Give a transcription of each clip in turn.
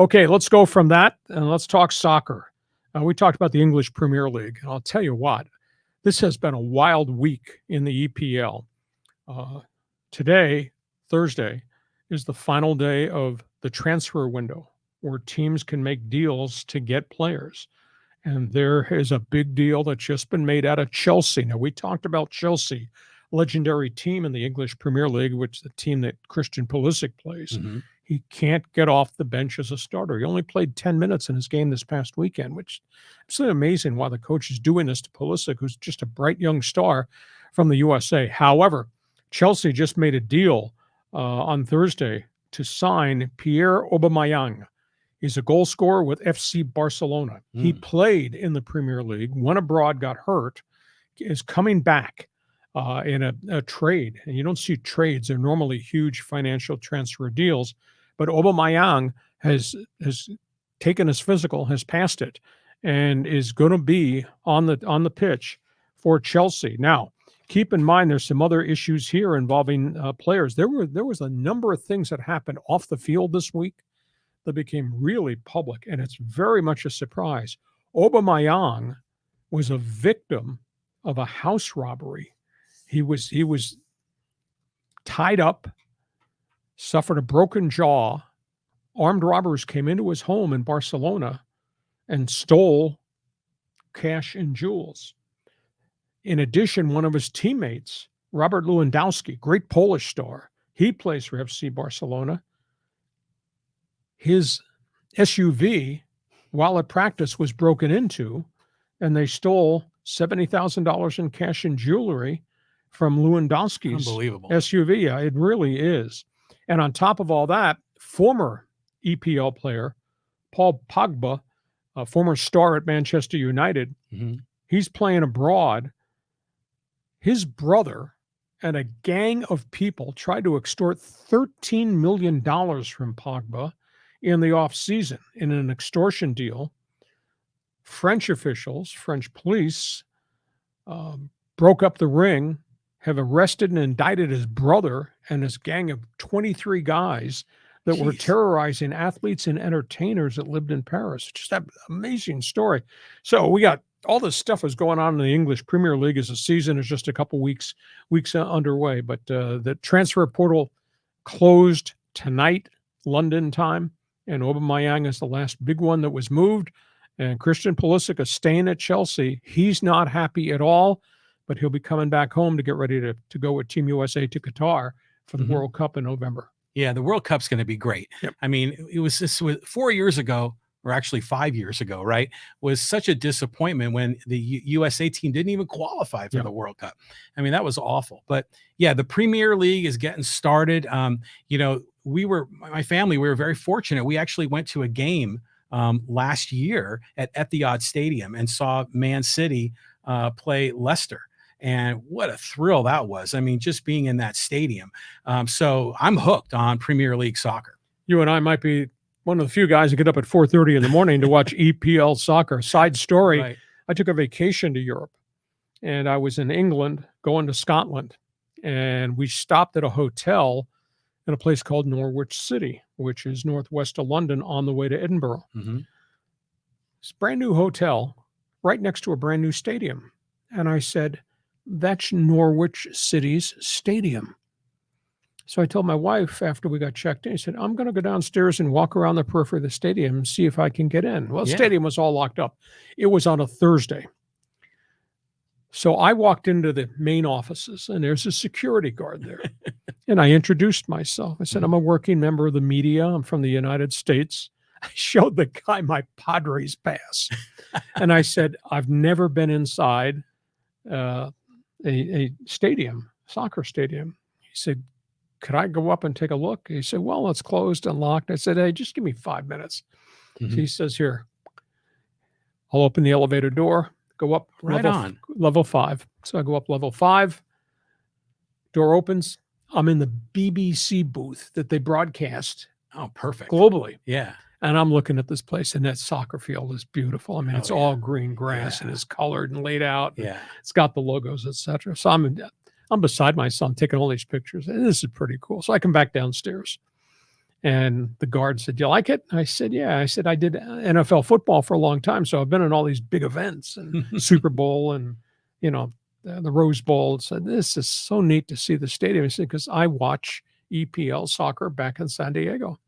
Okay, let's go from that and let's talk soccer. We talked about the English Premier League. And I'll tell you what, this has been a wild week in the EPL. Today, Thursday, is the final day of the transfer window where teams can make deals to get players. And there is a big deal that's just been made out of Chelsea. Now, we talked about Chelsea, legendary team in the English Premier League, which is the team that Christian Pulisic plays. Mm-hmm. He can't get off the bench as a starter. He only played 10 minutes in his game this past weekend, which is absolutely amazing why the coach is doing this to Pulisic, who's just a bright young star from the USA. However, Chelsea just made a deal on Thursday to sign Pierre-Emerick Aubameyang. He's a goal scorer with FC Barcelona. He played in the Premier League, went abroad, got hurt, is coming back in a trade. And you don't see trades. They're normally huge financial transfer deals. But Aubameyang has taken his physical, has passed it, and is going to be on the pitch for Chelsea. Now, keep in mind there's some other issues here involving players. There was a number of things that happened off the field this week that became really public, and it's very much a surprise. Aubameyang was a victim of a house robbery. He was tied up, suffered a broken jaw. Armed robbers came into his home in Barcelona and stole cash and jewels. In addition, one of his teammates, Robert Lewandowski, great Polish star, he plays for FC Barcelona. His SUV, while at practice, was broken into, and they stole $70,000 in cash and jewelry from Lewandowski's SUV. Yeah, it really is. And on top of all that, former EPL player Paul Pogba, a former star at Manchester United, he's playing abroad. His brother and a gang of people tried to extort $13 million from Pogba in the offseason in an extortion deal. French officials, French police, broke up the ring, have arrested and indicted his brother and his gang of 23 guys that were terrorizing athletes and entertainers that lived in Paris. Just that amazing story. So we got all this stuff is going on in the English Premier League as the season is just a couple weeks underway. But the transfer portal closed tonight, London time, and Aubameyang is the last big one that was moved. And Christian Pulisic is staying at Chelsea. He's not happy at all, but he'll be coming back home to get ready to go with Team USA to Qatar for the World Cup in November. Yeah, the World Cup's going to be great. Yep. I mean, it was just 4 years ago, or actually 5 years ago, right, was such a disappointment when the USA team didn't even qualify for the World Cup. I mean, that was awful. But yeah, the Premier League is getting started. My family, we were very fortunate. We actually went to a game last year at Etihad Stadium and saw Man City play Leicester. And what a thrill that was. I mean, just being in that stadium. So I'm hooked on Premier League soccer. You and I might be one of the few guys who get up at 4:30 in the morning to watch EPL soccer. Side story, right. I took a vacation to Europe, and I was in England going to Scotland. And we stopped at a hotel in a place called Norwich City, which is northwest of London on the way to Edinburgh. It's a brand new hotel right next to a brand new stadium. And I said, that's Norwich City's stadium. So I told my wife after we got checked in, I said, I'm going to go downstairs and walk around the periphery of the stadium and see if I can get in. Well, the stadium was all locked up. It was on a Thursday. So I walked into the main offices, and there's a security guard there. And I introduced myself. I said, I'm a working member of the media. I'm from the United States. I showed the guy my Padres pass. And I said, I've never been inside a stadium, soccer stadium. He said, could I go up and take a look? He said, well, it's closed and locked. I said, hey, just give me 5 minutes. So he says, here, I'll open the elevator door, go up level 5. So I go up level 5, door opens. I'm in the BBC booth that they broadcast. Oh, perfect. Globally. Yeah. And I'm looking at this place, and that soccer field is beautiful. I mean, it's all green grass and it's colored and laid out. Yeah. It's got the logos, etc. So I'm beside myself taking all these pictures. And this is pretty cool. So I come back downstairs, And the guard said, "You like it?" I said, "Yeah." I said, "I did NFL football for a long time, so I've been in all these big events and Super Bowl and, you know, the Rose Bowl." I said, "This is so neat to see the stadium." He said, "Because I watch EPL soccer back in San Diego."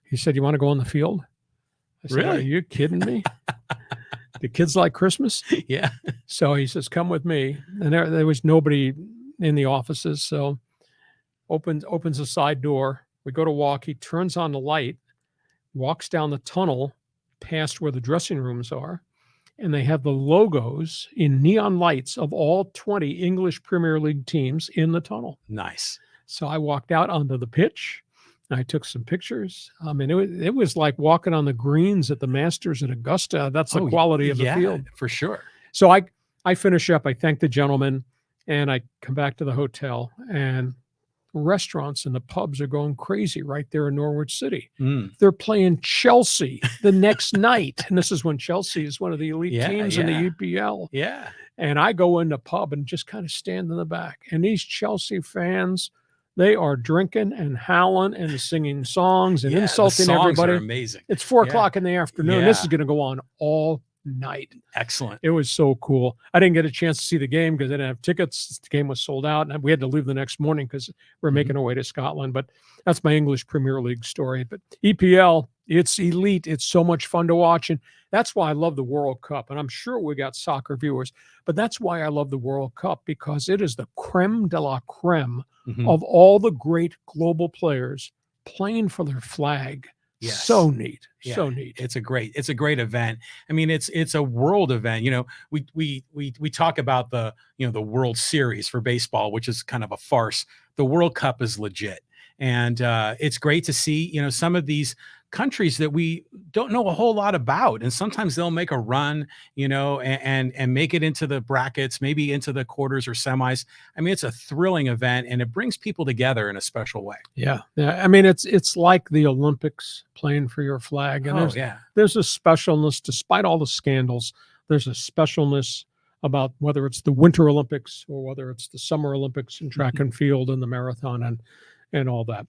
He said, "You want to go on the field?" I said, "Are Really? you kidding me? The kids like Christmas?" Yeah. So he says, "Come with me." And there was nobody in the offices. So opens the side door. We go to walk. He turns on the light, walks down the tunnel past where the dressing rooms are. And they have the logos in neon lights of all 20 English Premier League teams in the tunnel. Nice. So I walked out onto the pitch. I took some pictures. I mean, it was like walking on the greens at the Masters at Augusta. That's the quality of the field. For sure. So I finish up. I thank the gentleman, and I come back to the hotel, and restaurants and the pubs are going crazy right there in Norwich City. They're playing Chelsea the next night. And this is when Chelsea is one of the elite teams in the EPL. Yeah. And I go in the pub and just kind of stand in the back. And these Chelsea fans, they are drinking and howling and singing songs and insulting the songs everybody. Are amazing. It's 4:00 in the afternoon. Yeah. This is going to go on all night. Excellent. It was so cool. I didn't get a chance to see the game because I didn't have tickets. The game was sold out, and we had to leave the next morning because we're making our way to Scotland. But that's my English Premier League story. But EPL, it's elite. It's so much fun to watch, and that's why I love the World Cup. And I'm sure we got soccer viewers, but that's why I love the World Cup, because it is the creme de la creme of all the great global players playing for their flag. Yes. So neat. Yeah. So neat. It's a great event. I mean, it's a world event. You know, we talk about the World Series for baseball, which is kind of a farce. The World Cup is legit. And it's great to see, some of these countries that we don't know a whole lot about. And sometimes they'll make a run, and make it into the brackets, maybe into the quarters or semis. I mean, it's a thrilling event, and it brings people together in a special way. Yeah. Yeah. I mean, it's like the Olympics, playing for your flag. And there's a specialness, despite all the scandals, there's a specialness about whether it's the Winter Olympics or whether it's the Summer Olympics in track and field and the marathon and all that.